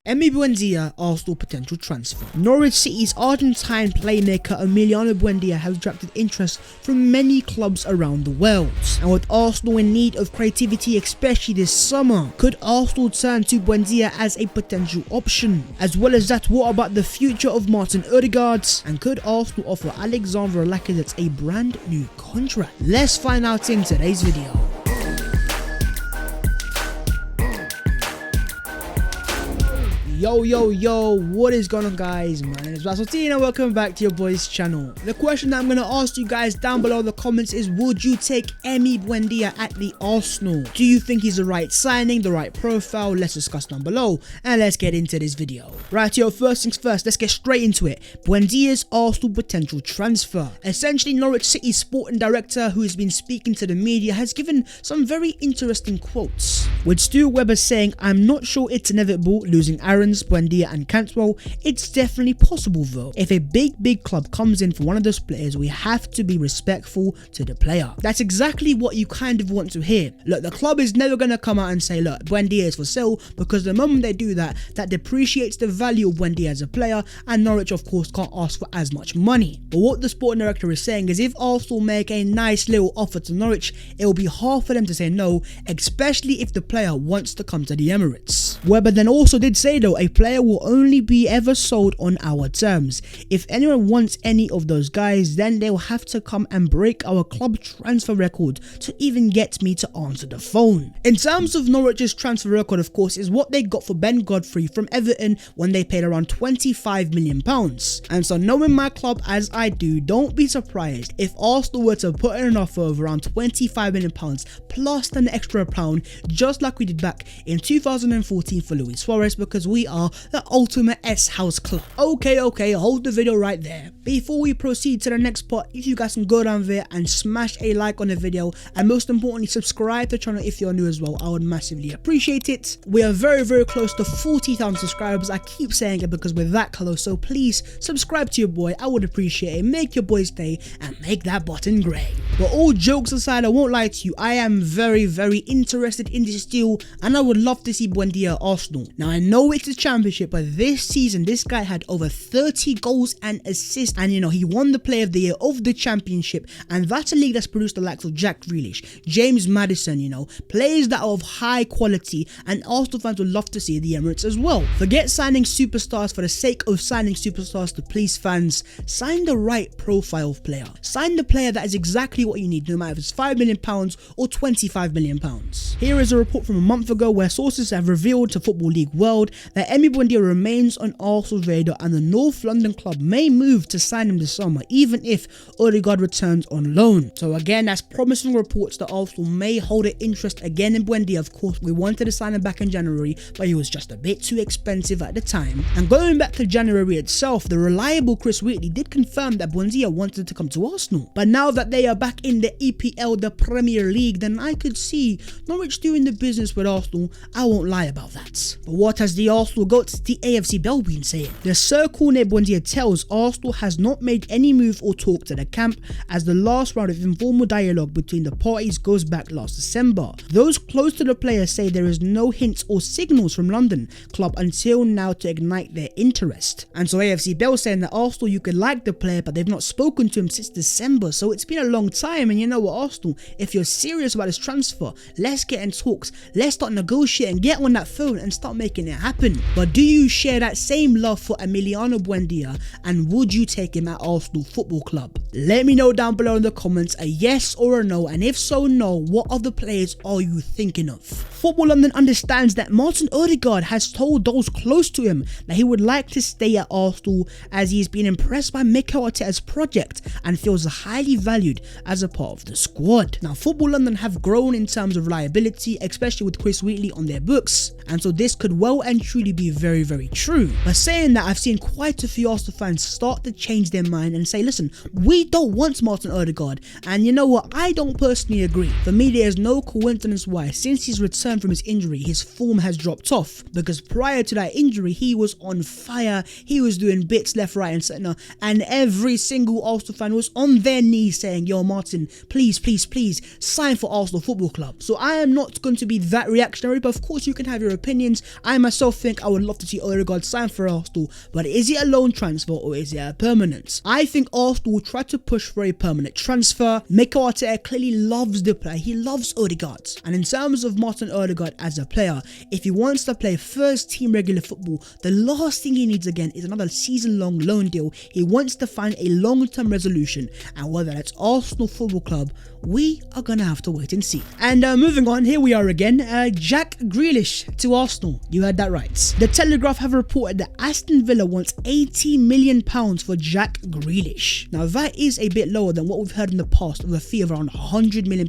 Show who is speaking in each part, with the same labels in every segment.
Speaker 1: Emi Buendia, Arsenal potential transfer. Norwich City's Argentine playmaker Emile Buendia has attracted interest from many clubs around the world. And with Arsenal in need of creativity, especially this summer, could Arsenal turn to Buendia as a potential option? As well as that, what about the future of Martin Odegaard? And could Arsenal offer Alexandre Lacazette a brand new contract? Let's find out in today's video. Yo, what is going on, guys? My name is Basaltine and welcome back to your boys channel. The question that I'm going to ask you guys down below in the comments is, would you take Emi Buendia at the Arsenal? Do you think he's the right signing, the right profile? Let's discuss down below and let's get into this video. Right, first things first, let's get straight into it. Buendia's Arsenal potential transfer. Essentially, Norwich City sporting director, who has been speaking to the media, has given some very interesting quotes, with Stu Webber saying, "I'm not sure it's inevitable losing Aaron, Buendia and Cantwell. It's definitely possible though. If a big club comes in for one of those players, we have to be respectful to the player." That's exactly what you kind of want to hear. Look, the club is never going to come out and say, look, Buendia is for sale, because the moment they do that, that depreciates the value of Buendia as a player, and Norwich of course can't ask for as much money. But what the sporting director is saying is, if Arsenal make a nice little offer to Norwich, it will be hard for them to say no, especially if the player wants to come to the Emirates. Webber then also did say though, a player will only be ever sold on our terms. If anyone wants any of those guys, then they'll have to come and break our club transfer record to even get me to answer the phone. In terms of Norwich's transfer record, of course, is what they got for Ben Godfrey from Everton when they paid around £25 million. And so, knowing my club as I do, don't be surprised if Arsenal were to put in an offer of around £25 million plus an extra pound, just like we did back in 2014 for Luis Suarez, because we are the ultimate S-House club. Okay, hold the video right there. Before we proceed to the next part, if you guys can go down there and smash a like on the video, and most importantly subscribe to the channel if you're new as well, I would massively appreciate it. We are very close to 40,000 subscribers. I keep saying it because we're that close, so please subscribe to your boy, I would appreciate it. Make your boy's day and make that button grey. But all jokes aside, I won't lie to you, I am very interested in this deal, and I would love to see Buendia at Arsenal. Now I know it's a championship, but this season this guy had over 30 goals and assists, and he won the player of the year of the championship, and that's a league that's produced the likes of Jack Grealish, James Maddison, players that are of high quality, and Arsenal fans would love to see the Emirates as well. Forget signing superstars for the sake of signing superstars to please fans. Sign the right profile of player. Sign the player that is exactly what you need, no matter if it's £5 million or £25 million. Here is a report from a month ago where sources have revealed to Football League World that Emi Buendia remains on Arsenal's radar, and the North London club may move to sign him this summer, even if Ødegaard returns on loan. So again, that's promising reports that Arsenal may hold an interest again in Buendia. Of course, we wanted to sign him back in January, but he was just a bit too expensive at the time. And going back to January itself, the reliable Chris Wheatley did confirm that Buendia wanted to come to Arsenal. But now that they are back in the EPL, the Premier League, then I could see Norwich doing the business with Arsenal. I won't lie about that. But what has the Arsenal GOAT, the AFC Bell, been saying? The circle near Buendia tells Arsenal has not made any move or talk to the camp, as the last round of informal dialogue between the parties goes back last December. Those close to the player say there is no hints or signals from London club until now to ignite their interest. And so AFC Bell saying that Arsenal, you could like the player, but they've not spoken to him since December, so it's been a long time. And you know what, Arsenal, if you're serious about this transfer, let's get in talks, let's start negotiating, get on that phone and start making it happen. But do you share that same love for Emiliano Buendia, and would you take him at Arsenal Football Club? Let me know down below in the comments a yes or a no, and if so, no, what other players are you thinking of? Football London understands that Martin Odegaard has told those close to him that he would like to stay at Arsenal, as he has been impressed by Mikel Arteta's project and feels highly valued as a part of the squad. Now, Football London have grown in terms of reliability, especially with Chris Wheatley on their books, and so this could well and truly be very true. But saying that, I've seen quite a few Arsenal fans start to change their mind and say, listen, we don't want Martin Odegaard, and you know what, I don't personally agree. For me, there is no coincidence why, since his return returned from his injury, his form has dropped off, because prior to that injury, he was on fire. He was doing bits left, right and centre, and every single Arsenal fan was on their knees saying, yo Martin, please, please, please sign for Arsenal Football Club. So I am not going to be that reactionary, but of course you can have your opinions. I myself think I would love to see Ødegaard sign for Arsenal, but is it a loan transfer or is it a permanent? I think Arsenal will try to push for a permanent transfer. Mikel Arteta clearly loves the player. He loves Ødegaard. And in terms of Martin Odegaard as a player, if he wants to play first team regular football, the last thing he needs again is another season-long loan deal. He wants to find a long-term resolution, and whether that's Arsenal Football Club, we are gonna have to wait and see. And moving on, here we are again. Jack Grealish to Arsenal. You heard that right. The Telegraph have reported that Aston Villa wants £80 million for Jack Grealish. Now that is a bit lower than what we've heard in the past of a fee of around £100 million,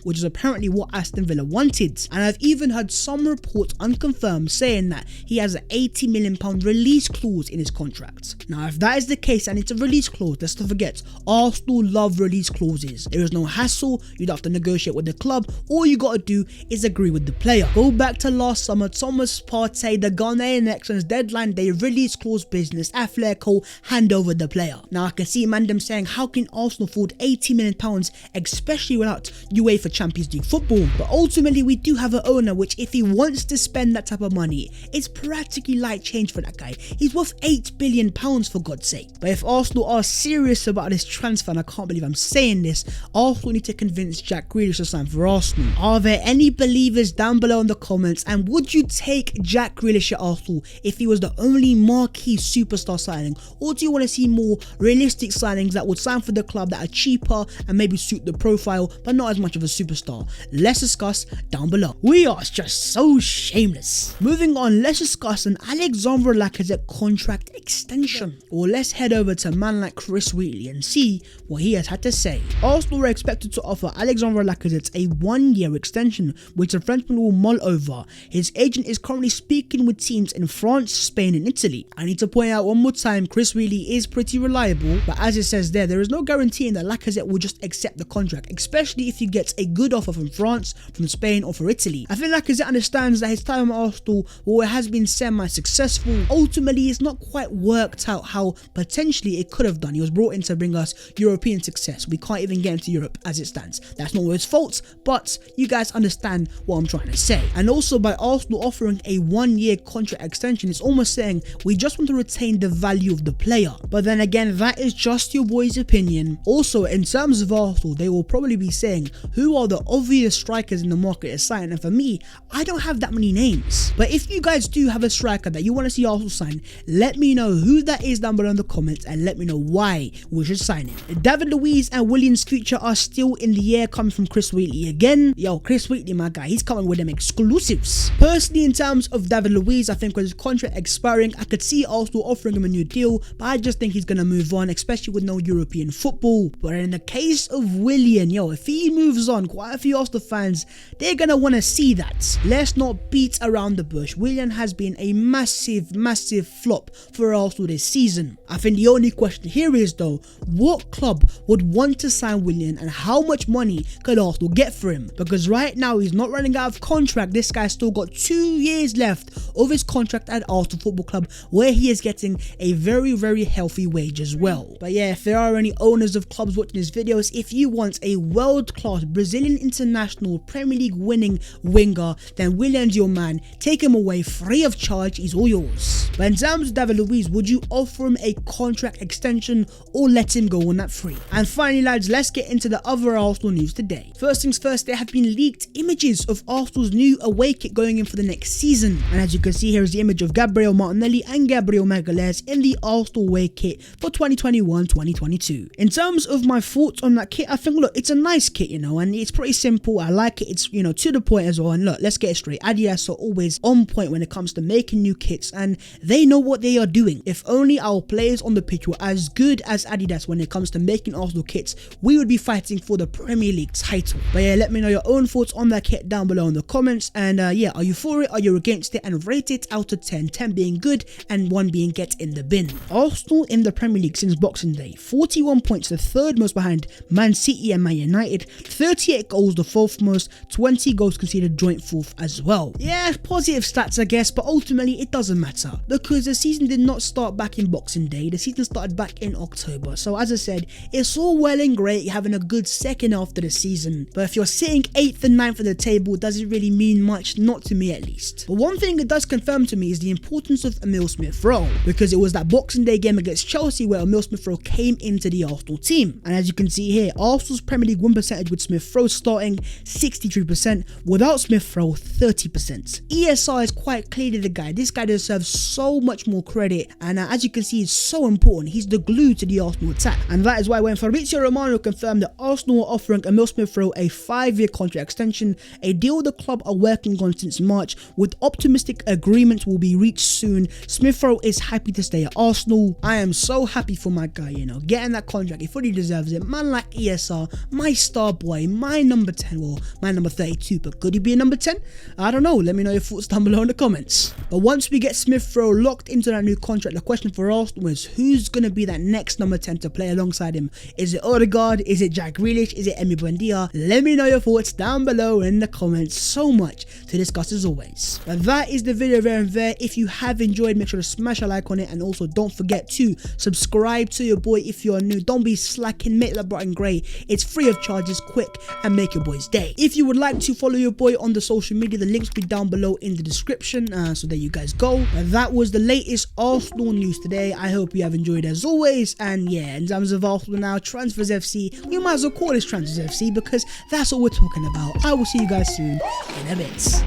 Speaker 1: which is apparently what Aston Villa wanted. And I've even heard some reports unconfirmed saying that he has an £80 million release clause in his contract. Now if that is the case and it's a release clause, let's not forget, Arsenal love release clauses. There is no hassle, you don't have to negotiate with the club, all you gotta do is agree with the player. Go back to last summer, Thomas Partey, the Ghanaian Excellence deadline day release clause business, Atletico hand over the player. Now I can see Mandem saying, how can Arsenal afford £80 million, especially without UEFA Champions League football? But ultimately we do have an owner which, if he wants to spend that type of money, it's practically light change for that guy. He's worth £8 billion for God's sake. But if Arsenal are serious about this transfer, and I can't believe I'm saying this, Arsenal need to convince Jack Grealish to sign for Arsenal. Are there any believers down below in the comments, and would you take Jack Grealish at Arsenal if he was the only marquee superstar signing, or do you want to see more realistic signings that would sign for the club that are cheaper and maybe suit the profile but not as much of a superstar? Let's discuss down below. We are just so shameless. Moving on, let's discuss an Alexandre Lacazette contract extension. Or let's head over to a man like Chris Wheatley and see what he has had to say. Arsenal were expected to offer Alexandre Lacazette a 1-year extension, which the Frenchman will mull over. His agent is currently speaking with teams in France, Spain and Italy. I need to point out one more time, Chris Wheatley is pretty reliable, but as it says there is no guaranteeing that Lacazette will just accept the contract, especially if he gets a good offer from France, from Spain or for Italy. I think Lacazette understands that his time at Arsenal, while it has been semi-successful, ultimately it's not quite worked out how potentially it could have done. He was brought in to bring us European success. We can't even get into Europe as it stands. That's not his fault, but you guys understand what I'm trying to say. And also, by Arsenal offering a 1-year contract extension, it's almost saying we just want to retain the value of the player. But then again, that is just your boy's opinion. Also, in terms of Arsenal, they will probably be saying who are the obvious strikers in the market to sign, and for me, I don't have that many names. But if you guys do have a striker that you want to see Arsenal sign, let me know who that is down below in the comments and let me know why we should sign it. David Luiz and Willian's future are still in the air, coming from Chris Wheatley again. Yo, Chris Wheatley, my guy, he's coming with them exclusives. Personally, in terms of David Luiz, I think with his contract expiring, I could see Arsenal offering him a new deal, but I just think he's gonna move on, especially with no European football. But in the case of Willian, yo, if he moves on, quite a few Arsenal fans, they're gonna want to see that. Let's not beat around the bush. Willian has been a massive flop for Arsenal this season. I think the only question here is though, what club would want to sign Willian and how much money could Arsenal get for him? Because right now he's not running out of contract. This guy's still got 2 years left of his contract at Arsenal Football Club, where he is getting a very healthy wage as well. But yeah, if there are any owners of clubs watching these videos, if you want a world-class Brazilian international Premier League winning winger, then Willian's your man. Take him away free of charge, he's all yours. But in terms of David Luiz, would you offer him a contract extension or let him go on that free? And finally lads, let's get into the other Arsenal news today. First things first, there have been leaked images of Arsenal's new away kit going in for the next season. And as you can see, here is the image of Gabriel Martinelli and Gabriel Magalhaes in the Arsenal away kit for 2021-2022. In terms of my thoughts on that kit, I think, look, it's a nice kit, you know, and it's pretty simple. I like it. It's, you know, to the point as well. And look, let's get it straight. Adidas are always on point when it comes to making new kits, and they know what they are doing. If only our players on the pitch were as good as Adidas when it comes to making Arsenal kits, we would be fighting for the Premier League title. But yeah, let me know your own thoughts on that kit down below in the comments. And yeah, are you for it? Are you against it? And rate rate it out of 10, 10 being good and 1 being get in the bin. Arsenal in the Premier League since Boxing Day, 41 points, the third most behind Man City and Man United, 38 goals, the fourth most, 20 goals conceded, joint fourth as well. Yeah, positive stats I guess, but ultimately it doesn't matter because the season did not start back in Boxing Day, the season started back in October. So as I said, it's all well and great having a good second half of the season, but if you're sitting 8th and 9th of the table, does it really mean much? Not to me at least. But one thing it does confirm to me is the importance of Emile Smith-Rowe, because it was that Boxing Day game against Chelsea where Emile Smith-Rowe came into the Arsenal team, and as you can see here, Arsenal's Premier League win percentage with Smith-Rowe starting 63%, without Smith-Rowe 30%. ESR is quite clearly the guy. This guy deserves so much more credit, and as you can see, he's so important. He's the glue to the Arsenal attack, and that is why when Fabrizio Romano confirmed that Arsenal are offering Emile Smith-Rowe a 5-year contract extension, a deal the club are working on since March, with optimistic agreements will be reached soon. Smith-Rowe is happy to stay at Arsenal. I am so happy for my guy, you know, getting that contract. He fully deserves it. Man like ESR, my star boy, my number 10, well, my number 32, but could he be a number 10? I don't know. Let me know your thoughts down below in the comments. But once we get Smith-Rowe locked into that new contract, the question for Arsenal is who's going to be that next number 10 to play alongside him? Is it Ødegaard? Is it Jack Grealish? Is it Emi Buendia? Let me know your thoughts down below in the comments. So much to discuss as always. But that is the video there and there. If you have enjoyed, make sure to smash a like on it, and also don't forget to subscribe to your boy if you're new. Don't be slacking, make that button grey. It's free of charge, it's quick, and make your boy's day. If you would like to follow your boy on the social media, the links will be down below in the description, so there you guys go. That was the latest Arsenal news today. I hope you have enjoyed as always, and yeah, in terms of Arsenal now, Transfers FC, we might as well call this Transfers FC because that's what we're talking about. I will see you guys soon in a bit.